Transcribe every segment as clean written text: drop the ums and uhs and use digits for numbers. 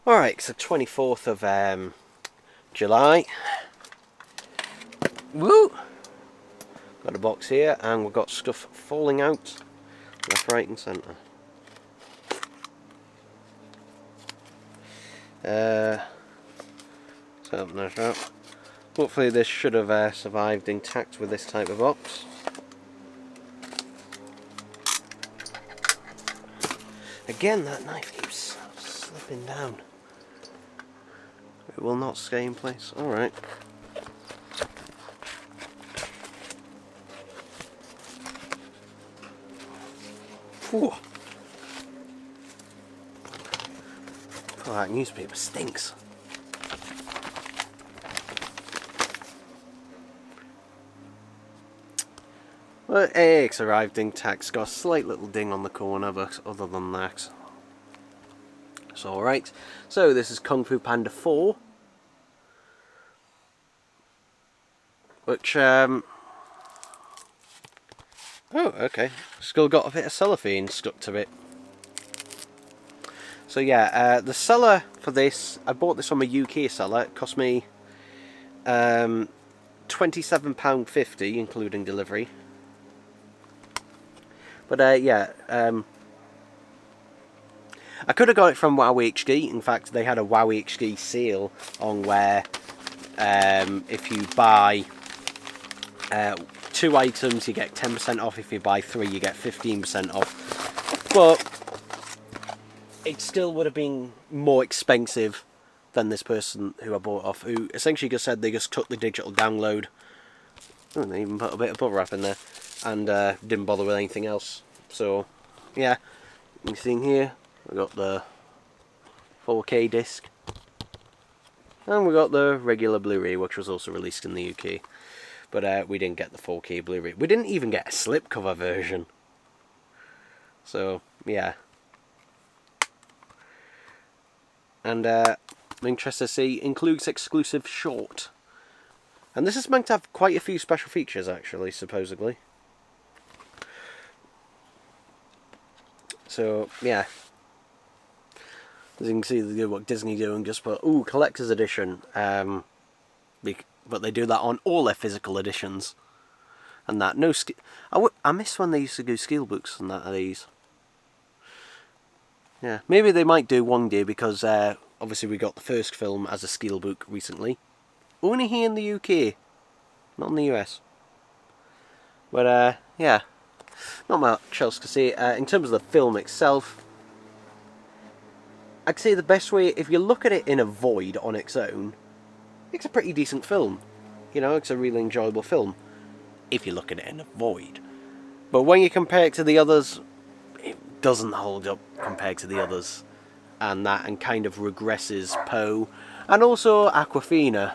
Alright, so 24th of July. Woo! Got a box here, and we've got stuff falling out left, right and centre. So open that up. Hopefully this should have survived intact with this type of box. Again, that knife keeps slipping down. It will not stay in place. Alright. Oh, that newspaper stinks. Well, it's arrived intact. It's got a slight little ding on the corner, but other than that, it's alright. So this is Kung Fu Panda 4. Which, oh, okay. Still got a bit of cellophane stuck to it. So yeah, the seller for this, I bought this from a UK seller. It cost me £27.50, including delivery. But yeah, I could have got it from WoW HD. In fact, they had a WoW HD sale on where if you buy 2 items, you get 10% off. If you buy 3, you get 15% off. But it still would have been more expensive than this person who I bought off, who essentially just said they just took the digital download. Oh, they even put a bit of bubble wrap in there, and didn't bother with anything else. So, yeah, you can see in here, we got the 4K disc, and we got the regular Blu-ray, which was also released in the UK. But we didn't get the 4K Blu-ray. We didn't even get a slipcover version. So, yeah. And I'm interested to see, includes exclusive short. And this is meant to have quite a few special features, actually, supposedly. So, yeah. As you can see, they do what Disney do and just put, ooh, collector's edition. But they do that on all their physical editions. And that, no... I miss when they used to do steelbooks and that of these. Yeah, maybe they might do one day, because obviously we got the first film as a steelbook recently. Only here in the UK, not in the US. But yeah, not much else to say. In terms of the film itself, I'd say the best way, if you look at it in a void on its own, it's a pretty decent film. You know, it's a really enjoyable film, if you look at it in a void. But when you compare it to the others, it doesn't hold up compared to the others, and kind of regresses Poe, and also Awkwafina.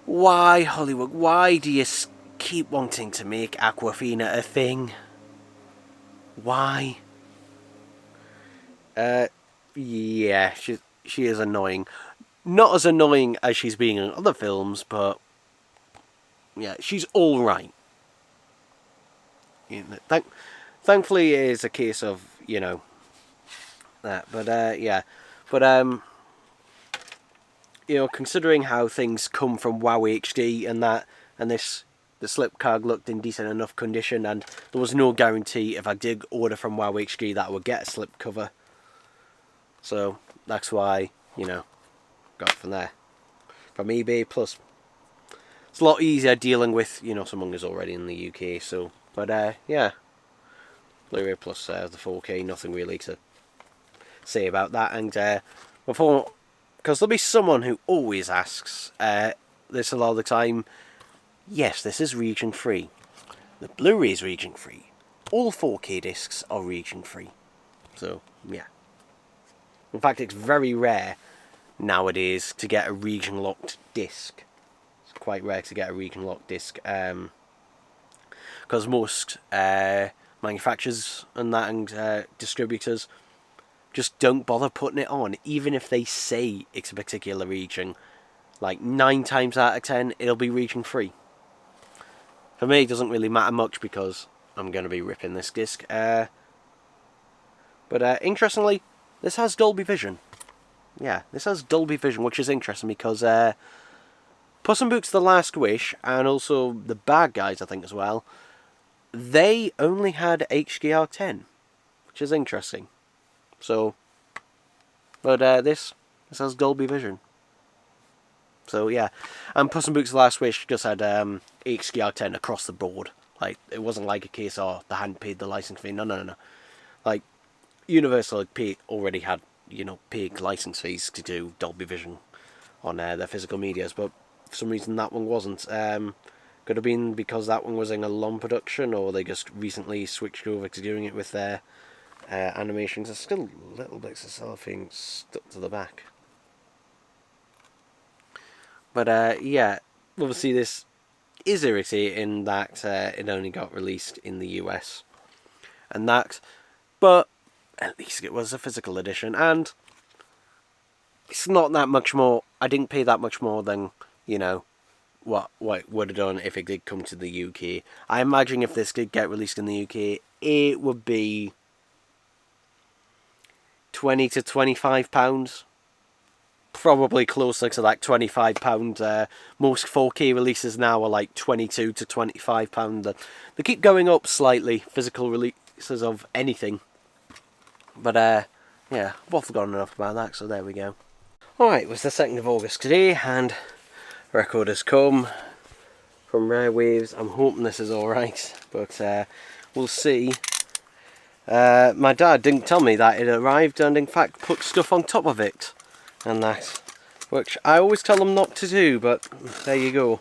Why, Hollywood, why do you keep wanting to make Awkwafina a thing? Why? Yeah, she is annoying. Not as annoying as she's been in other films, but yeah, she's alright. You know, thankfully it is a case of, you know, that. But yeah. But you know, considering how things come from WoW HD and that, and the slip card looked in decent enough condition, and there was no guarantee if I did order from WoW HD that I would get a slip cover. So that's why, you know, got it from there. From eBay, plus it's a lot easier dealing with, you know, someone who's already in the UK, so, but yeah. Blu-ray plus the 4K, nothing really to say about that. And before, because there'll be someone who always asks this a lot of the time, yes, this is region free. The Blu-ray is region free. All 4K discs are region free. So, yeah. In fact, it's very rare nowadays to get a region locked disc. It's quite rare to get a region locked disc, because most manufacturers and that, and distributors just don't bother putting it on, even if they say it's a particular region. Like 9 times out of 10, it'll be region free. For me, it doesn't really matter much, because I'm going to be ripping this disc. But interestingly, this has Dolby Vision. Yeah, this has Dolby Vision, which is interesting because Puss in Boots: The Last Wish and also the Bad Guys, I think as well, they only had HDR10, which is interesting. So, but this has Dolby Vision. So yeah, and Puss in Boots: The Last Wish just had HDR10 across the board. Like, it wasn't like a case of they hadn't paid the license fee. No. Like, Universal already had, paid license fees to do Dolby Vision on their physical medias, but for some reason that one wasn't. Could have been because that one was in a long production, or they just recently switched over to doing it with their animations. There's still little bits of cellophane stuck to the back. But yeah, obviously this is irritating that it only got released in the US. But at least it was a physical edition, and it's not that much more. I didn't pay that much more than, what it would have done if it did come to the UK. I imagine if this did get released in the UK, it would be £20 to £25. Probably closer to like £25. Most 4K releases now are like £22 to £25. They keep going up slightly, physical releases of anything. But yeah, I've forgotten enough about that, so there we go. Alright, it was the 2nd of August today, and record has come from Rare Waves. I'm hoping this is alright, but we'll see. My dad didn't tell me that it arrived, and in fact put stuff on top of it. And that, which I always tell them not to do, but there you go.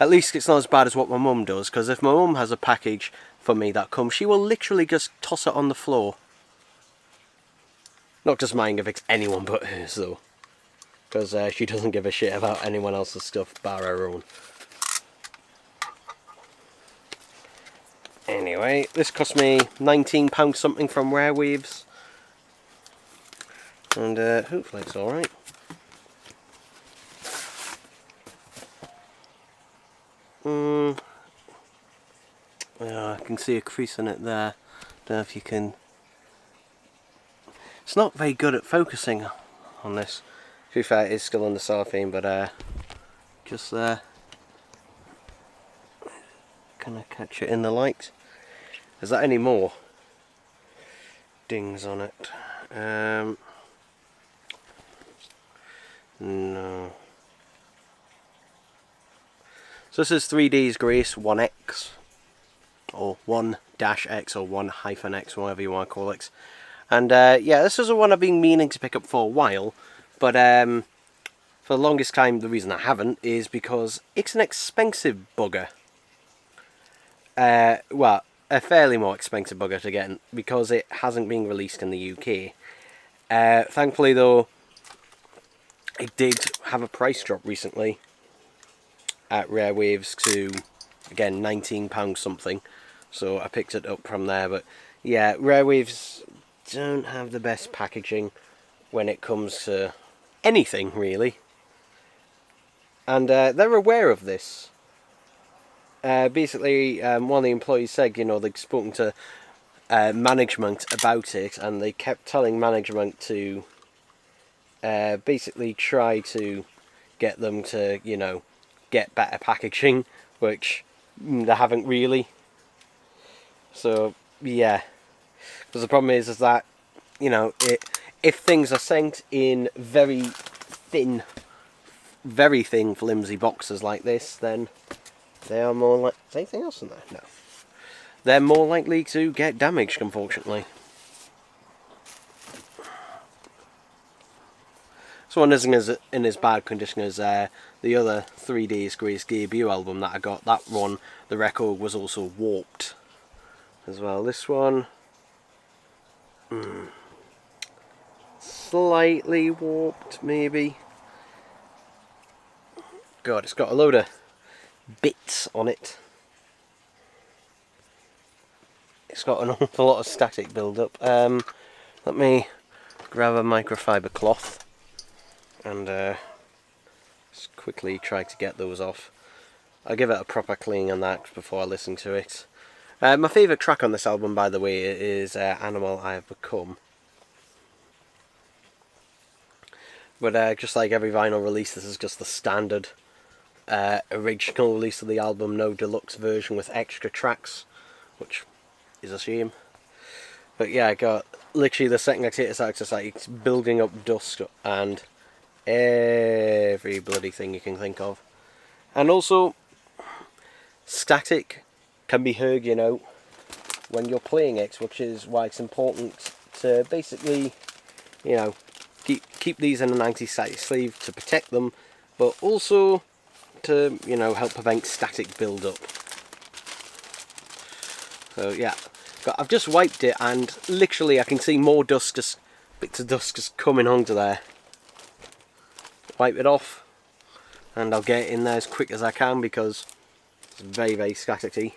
At least it's not as bad as what my mum does, because if my mum has a package for me that comes, she will literally just toss it on the floor. Not just mine, if it's anyone but hers though, because she doesn't give a shit about anyone else's stuff bar her own. Anyway, this cost me £19 something from Rare Waves. And hopefully it's alright. Yeah, I can see a crease in it there. Don't know if you can. It's not very good at focusing on this. To be fair, it is still on the cellophane, but just there. Can I catch it in the light? Is that any more dings on it? No. So this is 3D's Grace 1X, or 1-X, or 1-X, whatever you want to call it. And yeah, this is the one I've been meaning to pick up for a while, but for the longest time the reason I haven't is because it's an expensive bugger. Well, a fairly more expensive bugger to get, because it hasn't been released in the UK. Thankfully though, it did have a price drop recently at Rare Waves to, again, £19 something. So I picked it up from there. But yeah, Rare Waves don't have the best packaging when it comes to anything, really. And they're aware of this. Basically, one of the employees said, they'd spoken to management about it, and they kept telling management to basically try to get them to, get better packaging, which they haven't really. So, yeah. Because the problem is that, if things are sent in very thin, flimsy boxes like this, then they are more like... Is anything else in there? No. They're more likely to get damaged, unfortunately. So one isn't in as bad condition as the other 3D's Grace debut album that I got. That one, the record was also warped as well. This one, slightly warped, maybe. God, it's got a load of bits on it. It's got an awful lot of static build-up. Let me grab a microfiber cloth and just quickly try to get those off. I'll give it a proper clean on that before I listen to it. My favourite track on this album, by the way, is Animal I Have Become. But just like every vinyl release, this is just the standard original release of the album, no deluxe version with extra tracks, which is a shame. But yeah, I got literally the second I take this out, it's just like it's building up dust and every bloody thing you can think of. And also, static can be heard, you know, when you're playing it, which is why it's important to basically, you know, keep these in a 90-static sleeve to protect them, but also to, you know, help prevent static build-up. So yeah, I've just wiped it and literally I can see more dust, just bits of dust just coming onto there. Wipe it off and I'll get it in there as quick as I can because it's very, very staticky.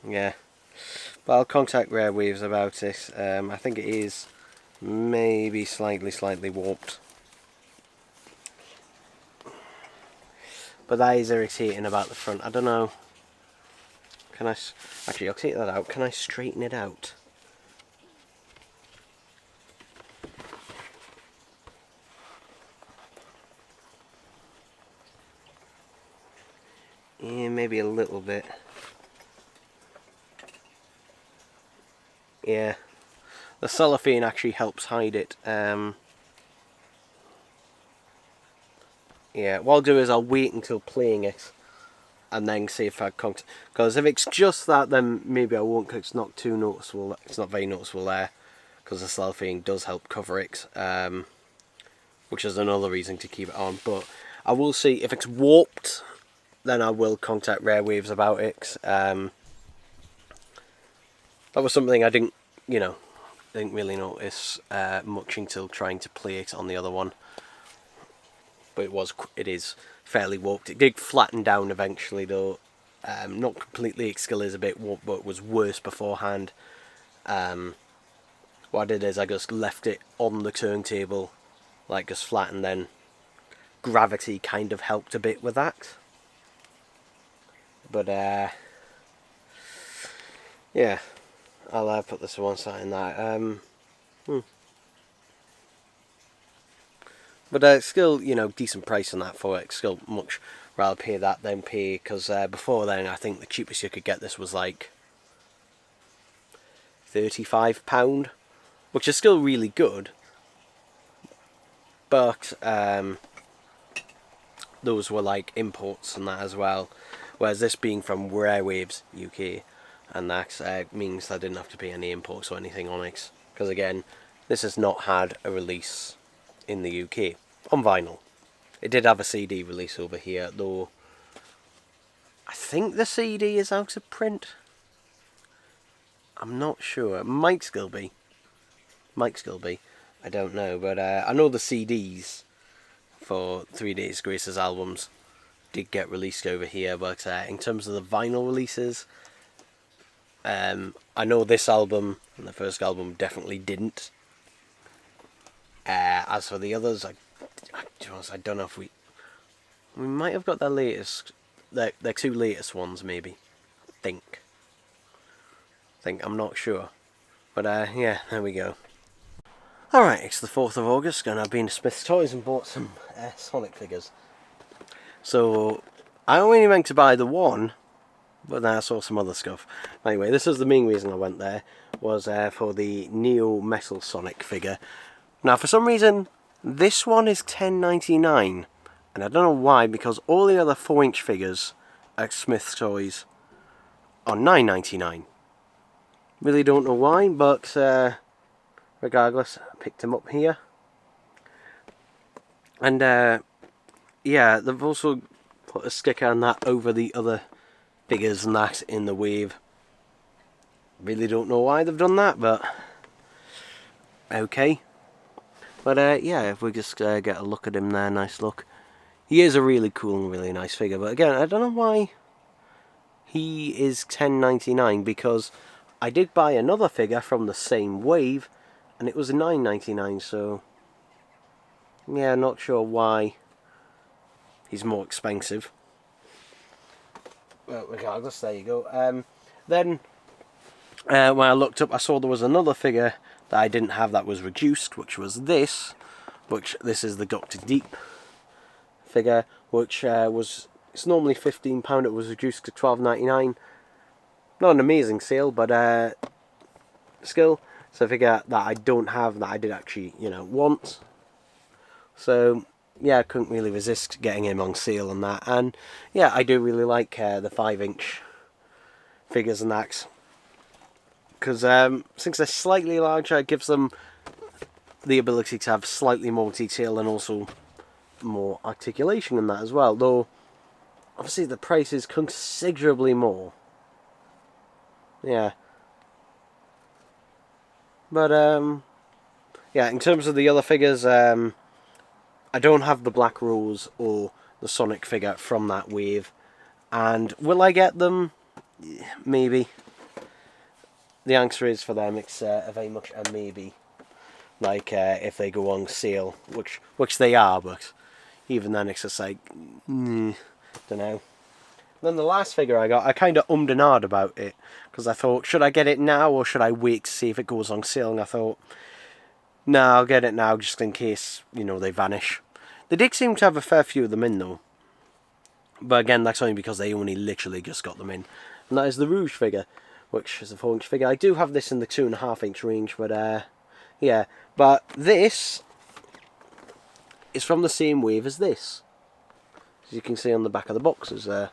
Yeah, but I'll contact Rare Waves about this. I think it is maybe slightly warped. But that is irritating about the front. I don't know. Can I... Actually, I'll take that out. Can I straighten it out? Yeah, maybe a little bit. Yeah. The cellophane actually helps hide it. Yeah, what I'll do is I'll wait until playing it and then see if I contact, because if it's just that, then maybe I won't, because it's not too noticeable. It's not very noticeable there, because the cellophane does help cover it, which is another reason to keep it on. But I will see if it's warped, then I will contact Rare Waves about it. That was something I didn't, you know, didn't really notice much until trying to play it on the other one. But it is fairly warped. It did flatten down eventually though. Not completely, its skill is a bit warped, but it was worse beforehand. What I did is I just left it on the turntable, like just flat, and then gravity kind of helped a bit with that. But yeah, I'll put this to one side in that. But still, you know, decent price on that for it. Still much rather pay that than pay, because before then I think the cheapest you could get this was like £35, which is still really good. But those were like imports and that as well. Whereas this being from Rare Waves UK, and that means I didn't have to pay any imports or anything on it. Because again, this has not had a release in the UK on vinyl. It did have a CD release over here, though I think the CD is out of print. I'm not sure. It might still be. I don't know, but I know the CDs for 3 Days Grace's albums did get released over here, but in terms of the vinyl releases, I know this album and the first album definitely didn't. As for the others, I don't know if we might have got their latest, their two latest ones maybe. I think I'm not sure, but yeah, there we go. Alright, it's the 4th of August and I've been to Smith's Toys and bought some Sonic figures. So I only meant to buy the one, but then I saw some other stuff. Anyway, this is the main reason I went there, was for the Neo Metal Sonic figure. Now for some reason this one is $10.99, and I don't know why, because all the other 4-inch figures at Smith's Toys are $9.99. Really don't know why, but regardless, I picked them up here. And yeah, they've also put a sticker on that over the other figures and that in the wave. Really don't know why they've done that, but okay. But yeah, if we just get a look at him there, nice look. He is a really cool and really nice figure, but again, I don't know why he is $10.99, because I did buy another figure from the same wave and it was $9.99, so yeah, not sure why he's more expensive. Well, regardless, there you go. Then when I looked up, I saw there was another figure that I didn't have that was reduced, which was this. Which this is the Dr. Deep figure, which it's normally £15. It was reduced to £12.99. Not an amazing sale, but still, it's a figure that I don't have that I did actually, want. So yeah, I couldn't really resist getting him on sale and that. And yeah, I do really like the 5-inch figures and that, because since they're slightly larger, it gives them the ability to have slightly more detail and also more articulation in that as well. Though obviously the price is considerably more. Yeah. But yeah, in terms of the other figures, I don't have the Black Rose or the Sonic figure from that wave. And will I get them? Maybe. The answer is for them, it's very much a maybe. Like if they go on sale, which they are, but even then it's just like, don't know. Then the last figure I got, I kind of ummed and ahed about it, because I thought, should I get it now or should I wait to see if it goes on sale? And I thought, no, I'll get it now just in case, they vanish. They did seem to have a fair few of them in though. But again, that's only because they only literally just got them in. And that is the Rouge figure, which is a 4-inch figure. I do have this in the 2.5-inch range, but yeah. But this is from the same wave as this. As you can see on the back of the boxes there.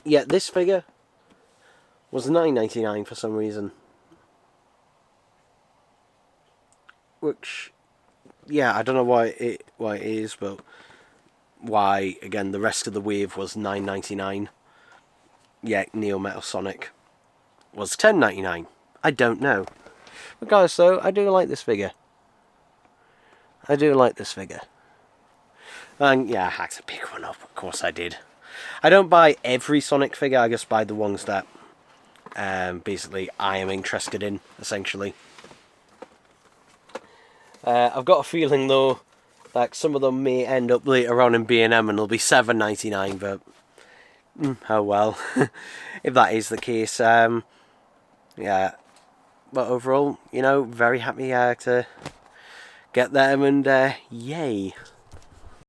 Yeah, this figure was £9.99 for some reason. Which, yeah, I don't know why it is, but why, again, the rest of the wave was £9.99. Yeah, Neo Metal Sonic was £10.99. I don't know. Regardless though, I do like this figure. I do like this figure. And yeah, I had to pick one up, of course I did. I don't buy every Sonic figure, I just buy the ones that basically I am interested in, essentially. I've got a feeling though that some of them may end up later on in B&M and they'll be £7.99, but oh well, if that is the case. Yeah, but overall, very happy to get them, and yay.